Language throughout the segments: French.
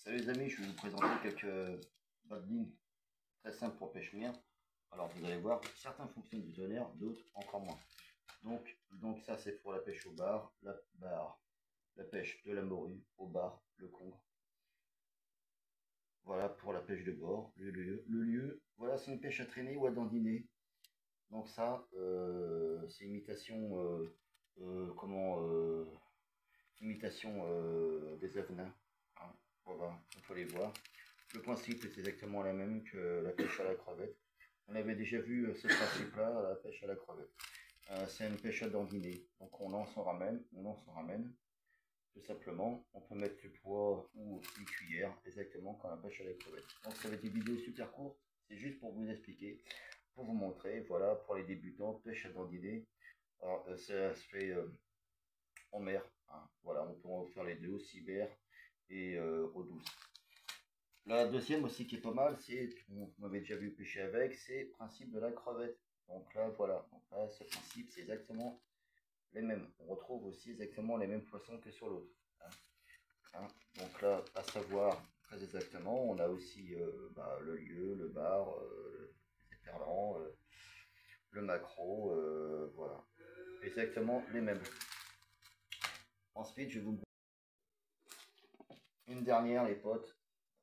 Salut les amis, je vais vous présenter quelques badlings très simples pour pêche-mer. Alors vous allez voir, certains fonctionnent du tonnerre, d'autres encore moins. Donc ça c'est pour la pêche au bar, la pêche de la morue, au bar, le congre. Voilà pour la pêche de bord, le lieu. Voilà, c'est une pêche à traîner ou à dandiner. Donc ça, c'est imitation, imitation des avenins. Hein. Voilà, on peut les voir. Le principe est exactement la même que la pêche à la crevette. On avait déjà vu ce principe-là à la pêche à la crevette. C'est une pêche à dandiner. Donc on lance, on ramène. Tout simplement, on peut mettre le poids ou une cuillère, exactement comme la pêche à la crevette. Donc ça va être une vidéo super courte. C'est juste pour vous expliquer, pour vous montrer. Voilà, pour les débutants, pêche à dandiner. Alors ça se fait en mer. Hein. Voilà, on peut faire les deux, aussi mer et eau douce. La deuxième aussi qui est pas mal, c'est, vous m'avez déjà vu pêcher avec, c'est le principe de la crevette. Donc là, voilà. Donc là, ce principe, c'est exactement les mêmes. On retrouve aussi exactement les mêmes poissons que sur l'autre. Hein. Donc là, à savoir, très exactement, on a aussi le lieu, le bar, les éperlans, le maquereau, voilà. Exactement les mêmes. Ensuite, je vous une dernière, les potes.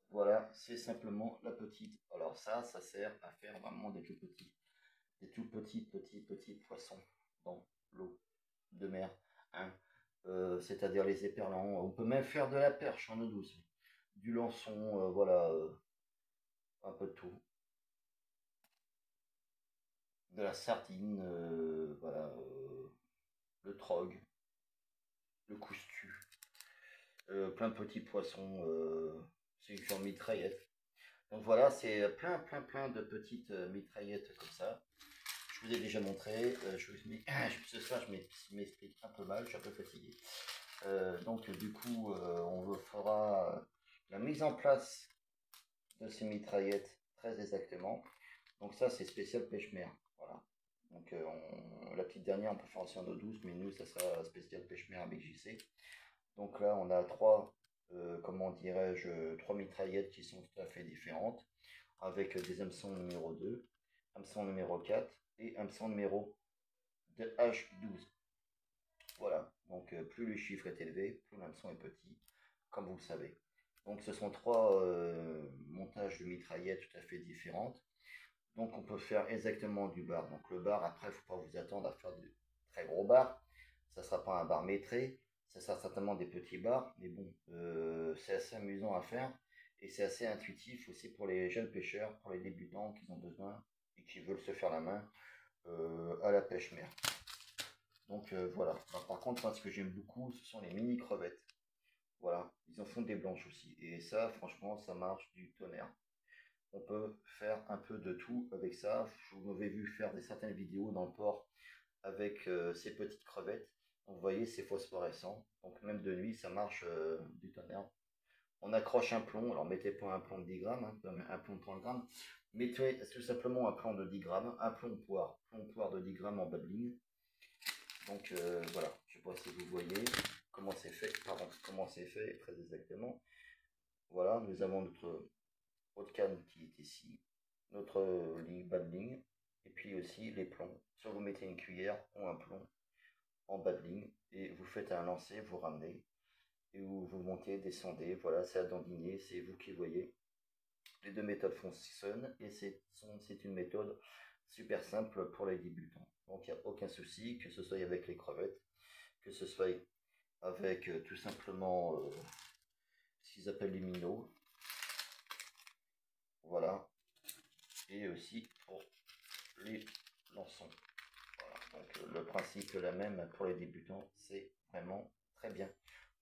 Voilà, c'est simplement la petite. Alors ça sert à faire vraiment des tout petits poissons dans l'eau de mer. Hein. C'est-à-dire les éperlans. On peut même faire de la perche en eau douce. Du lançon, voilà, un peu de tout. De la sardine, voilà, le trog, le coustu. Plein de petits poissons, c'est genre mitraillette. Donc voilà, c'est plein de petites mitraillettes comme ça. Je vous ai déjà montré. Ce soir, je m'explique un peu mal, je suis un peu fatigué. Donc du coup, on fera la mise en place de ces mitraillettes très exactement. Donc ça, c'est spécial pêche-mer. Voilà. Donc la petite dernière, on peut faire aussi en eau douce, mais nous, ça sera spécial pêche-mer avec JC. Donc là, on a comment dirais-je, trois mitraillettes qui sont tout à fait différentes, avec des hameçons numéro 2, hameçon numéro 4 et hameçon numéro de H12. Voilà, donc plus le chiffre est élevé, plus l'hameçon est petit, comme vous le savez. Donc ce sont trois montages de mitraillettes tout à fait différentes. Donc on peut faire exactement du bar. Donc le bar, après, il ne faut pas vous attendre à faire de très gros bars. Ça ne sera pas un bar métré, ça sera certainement des petits bars. Mais bon, c'est assez amusant à faire. Et c'est assez intuitif aussi pour les jeunes pêcheurs, pour les débutants qui ont besoin et qui veulent se faire la main à la pêche mer. Donc voilà. Alors, par contre, moi, ce que j'aime beaucoup, ce sont les mini crevettes. Voilà, ils en font des blanches aussi. Et ça, franchement, ça marche du tonnerre. On peut faire un peu de tout avec ça. Je vous avais vu faire certaines vidéos dans le port avec ces petites crevettes. Donc, vous voyez, c'est phosphorescent. Donc même de nuit, ça marche du tonnerre. On accroche un plomb. Alors mettez pas un plomb de 10 grammes, hein, un plomb de 30 grammes. Mettez tout simplement un plomb de 10 grammes, un plomb poire de 10 grammes en bas de ligne. Donc voilà, je ne sais pas si vous voyez comment c'est fait, très exactement. Voilà, nous avons notre haute canne qui est ici, notre bas de ligne, et puis aussi les plombs. Soit vous mettez une cuillère ou un plomb en bas de ligne, et vous faites un lancer, vous ramenez, et vous montez, descendez, voilà, c'est à dandiner, c'est vous qui voyez. Les deux méthodes fonctionnent, et c'est une méthode super simple pour les débutants. Donc il n'y a aucun souci, que ce soit avec les crevettes, que ce soit avec tout simplement ce qu'ils appellent les minots. Voilà. Et aussi pour les lançons. Voilà. Donc le principe est le même pour les débutants, c'est vraiment très bien.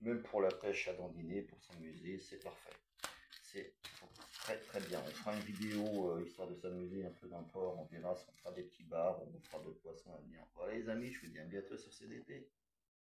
Même pour la pêche à dandiner, pour s'amuser, c'est parfait. C'est très bien. On fera une vidéo histoire de s'amuser un peu dans le port. On verra si on fera des petits bars, on fera d'autres poissons à venir. Voilà les amis, je vous dis à bientôt sur CDP.